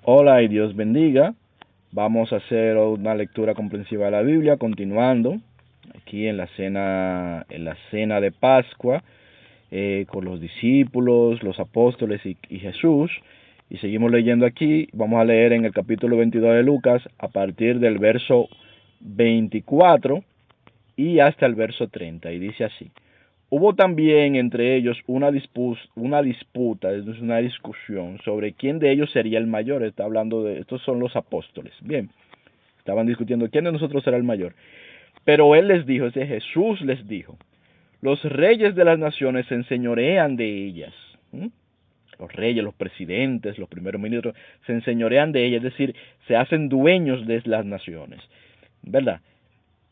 Hola y Dios bendiga. Vamos a hacer una lectura comprensiva de la Biblia, continuando aquí en la cena de Pascua, con los discípulos, los apóstoles y Jesús. Y seguimos leyendo aquí. Vamos a leer en el capítulo 22 de Lucas, a partir del verso 24 y hasta el verso 30. Y dice así: Hubo también entre ellos una disputa, es una discusión sobre quién de ellos sería el mayor. Está hablando de, estos son los apóstoles. Bien, estaban discutiendo quién de nosotros será el mayor. Pero él les dijo, Jesús les dijo: los reyes de las naciones se enseñorean de ellas. ¿Mm? Los reyes, los presidentes, los primeros ministros se enseñorean de ellas, es decir, se hacen dueños de las naciones, ¿verdad?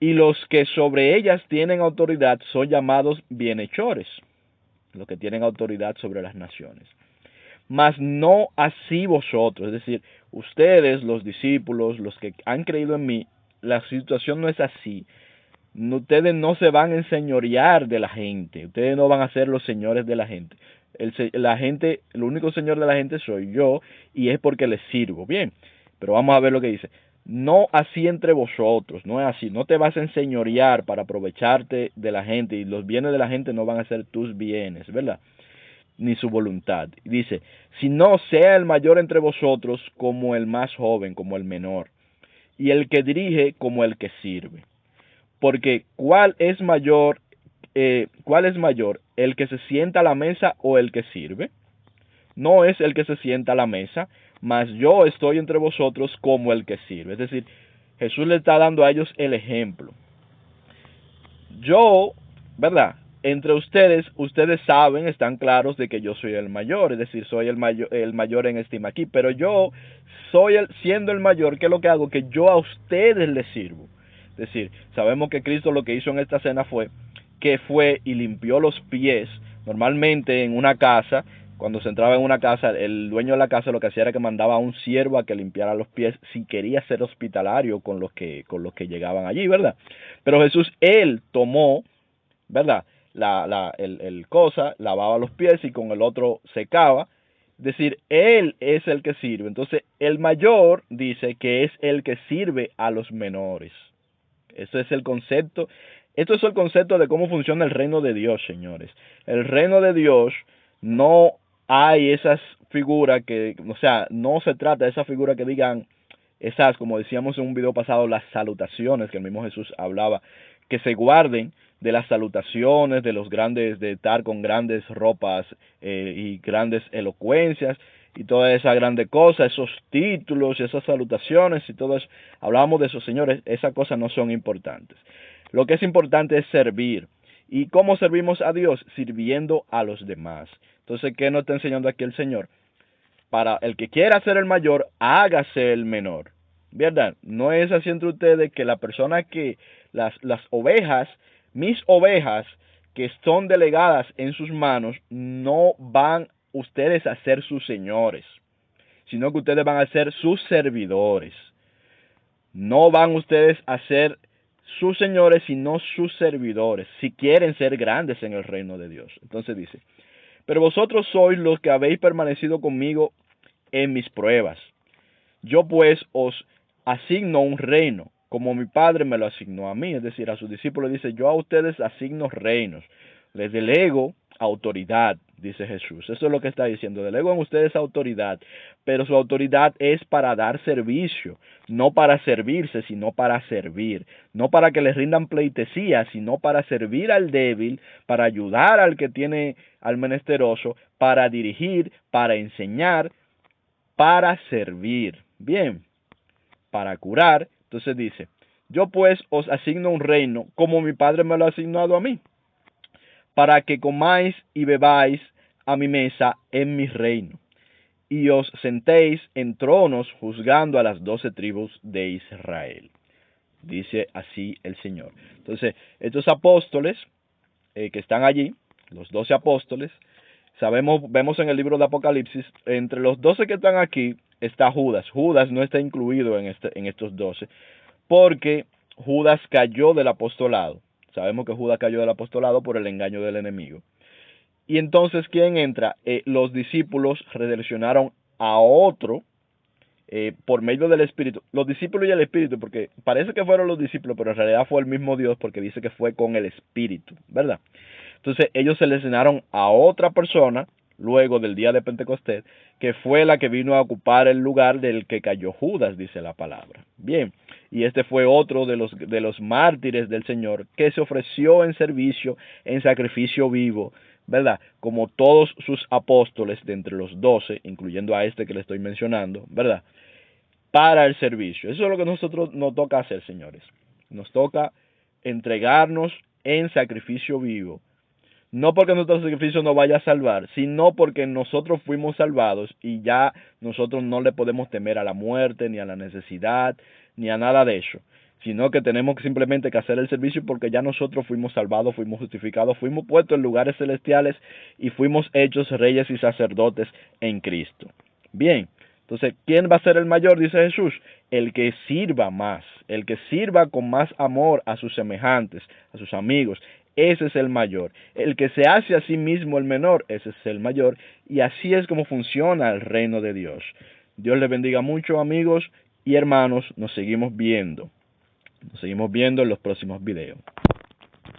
Y los que sobre ellas tienen autoridad son llamados bienhechores, los que tienen autoridad sobre las naciones. Mas no así vosotros, es decir, ustedes, los discípulos, los que han creído en mí, la situación no es así. Ustedes no se van a enseñorear de la gente, ustedes no van a ser los señores de la gente. La gente, el único señor de la gente soy yo, y es porque les sirvo. Bien, pero vamos a ver lo que dice. No así entre vosotros, no es así. No te vas a enseñorear para aprovecharte de la gente, y los bienes de la gente no van a ser tus bienes, ¿verdad? Ni su voluntad. Dice, si no sea el mayor entre vosotros como el más joven, como el menor, y el que dirige como el que sirve. Porque ¿cuál es mayor, el que se sienta a la mesa o el que sirve? No es el que se sienta a la mesa, mas yo estoy entre vosotros como el que sirve. Es decir, Jesús le está dando a ellos el ejemplo. Yo, ¿verdad? Entre ustedes, ustedes saben, están claros de que yo soy el mayor, es decir, soy el mayor en estima aquí, pero yo siendo el mayor, ¿qué es lo que hago? Que yo a ustedes les sirvo. Es decir, sabemos que Cristo lo que hizo en esta cena fue y limpió los pies. Normalmente en una casa, cuando se entraba en una casa, el dueño de la casa lo que hacía era que mandaba a un siervo a que limpiara los pies si quería ser hospitalario con los que llegaban allí, ¿verdad? Pero Jesús, él tomó, ¿verdad? El cosa, lavaba los pies y con el otro secaba. Es decir, él es el que sirve. Entonces, el mayor dice que es el que sirve a los menores. Eso es el concepto. Esto es el concepto de cómo funciona el reino de Dios, señores. El reino de Dios no hay esas figuras que, o sea, no se trata de esa figura que digan esas, como decíamos en un video pasado, las salutaciones que el mismo Jesús hablaba, que se guarden de las salutaciones, de los grandes, de estar con grandes ropas y grandes elocuencias y toda esa grande cosa, esos títulos, esas salutaciones y todo eso. Hablamos de esos señores, esas cosas no son importantes. Lo que es importante es servir. ¿Y cómo servimos a Dios? Sirviendo a los demás. Entonces, ¿qué nos está enseñando aquí el Señor? Para el que quiera ser el mayor, hágase el menor. ¿Verdad? No es así entre ustedes que la persona que, las ovejas, mis ovejas, que son delegadas en sus manos, no van ustedes a ser sus señores, sino que ustedes van a ser sus servidores. No van ustedes a ser sus señores, sino sus servidores, si quieren ser grandes en el reino de Dios. Entonces dice, pero vosotros sois los que habéis permanecido conmigo en mis pruebas. Yo pues os asigno un reino, como mi Padre me lo asignó a mí. Es decir, a sus discípulos dice, yo a ustedes asigno reinos, les delego autoridad, dice Jesús. Eso es lo que está diciendo, delego en ustedes autoridad, pero su autoridad es para dar servicio, no para servirse, sino para servir, no para que les rindan pleitesía, sino para servir al débil, para ayudar al que tiene al menesteroso, para dirigir, para enseñar, para servir. Bien, para curar. Entonces dice, yo pues os asigno un reino como mi Padre me lo ha asignado a mí, para que comáis y bebáis a mi mesa en mi reino, y os sentéis en tronos juzgando a las 12 tribus de Israel. Dice así el Señor. Entonces, estos apóstoles que están allí, los 12 apóstoles, vemos en el libro de Apocalipsis, entre los 12 que están aquí está Judas. Judas no está incluido en estos 12, porque Judas cayó del apostolado. Sabemos que Judas cayó del apostolado por el engaño del enemigo. Y entonces, ¿quién entra? Los discípulos redireccionaron a otro por medio del Espíritu, los discípulos y el Espíritu, porque parece que fueron los discípulos, pero en realidad fue el mismo Dios, porque dice que fue con el Espíritu, ¿verdad? Entonces ellos seleccionaron a otra persona luego del día de Pentecostés, que fue la que vino a ocupar el lugar del que cayó Judas, dice la palabra. Bien, y este fue otro de los mártires del Señor, que se ofreció en servicio, en sacrificio vivo, ¿verdad? Como todos sus apóstoles de entre los 12, incluyendo a este que le estoy mencionando, ¿verdad? Para el servicio. Eso es lo que nosotros nos toca hacer, señores. Nos toca entregarnos en sacrificio vivo. No porque nuestro sacrificio nos vaya a salvar, sino porque nosotros fuimos salvados y ya nosotros no le podemos temer a la muerte, ni a la necesidad, ni a nada de eso, sino que tenemos simplemente que hacer el servicio porque ya nosotros fuimos salvados, fuimos justificados, fuimos puestos en lugares celestiales y fuimos hechos reyes y sacerdotes en Cristo. Bien, entonces, ¿quién va a ser el mayor? Dice Jesús, el que sirva más, el que sirva con más amor a sus semejantes, a sus amigos, ese es el mayor. El que se hace a sí mismo el menor, ese es el mayor. Y así es como funciona el reino de Dios. Dios les bendiga mucho, amigos y hermanos. Nos seguimos viendo. Nos seguimos viendo en los próximos videos.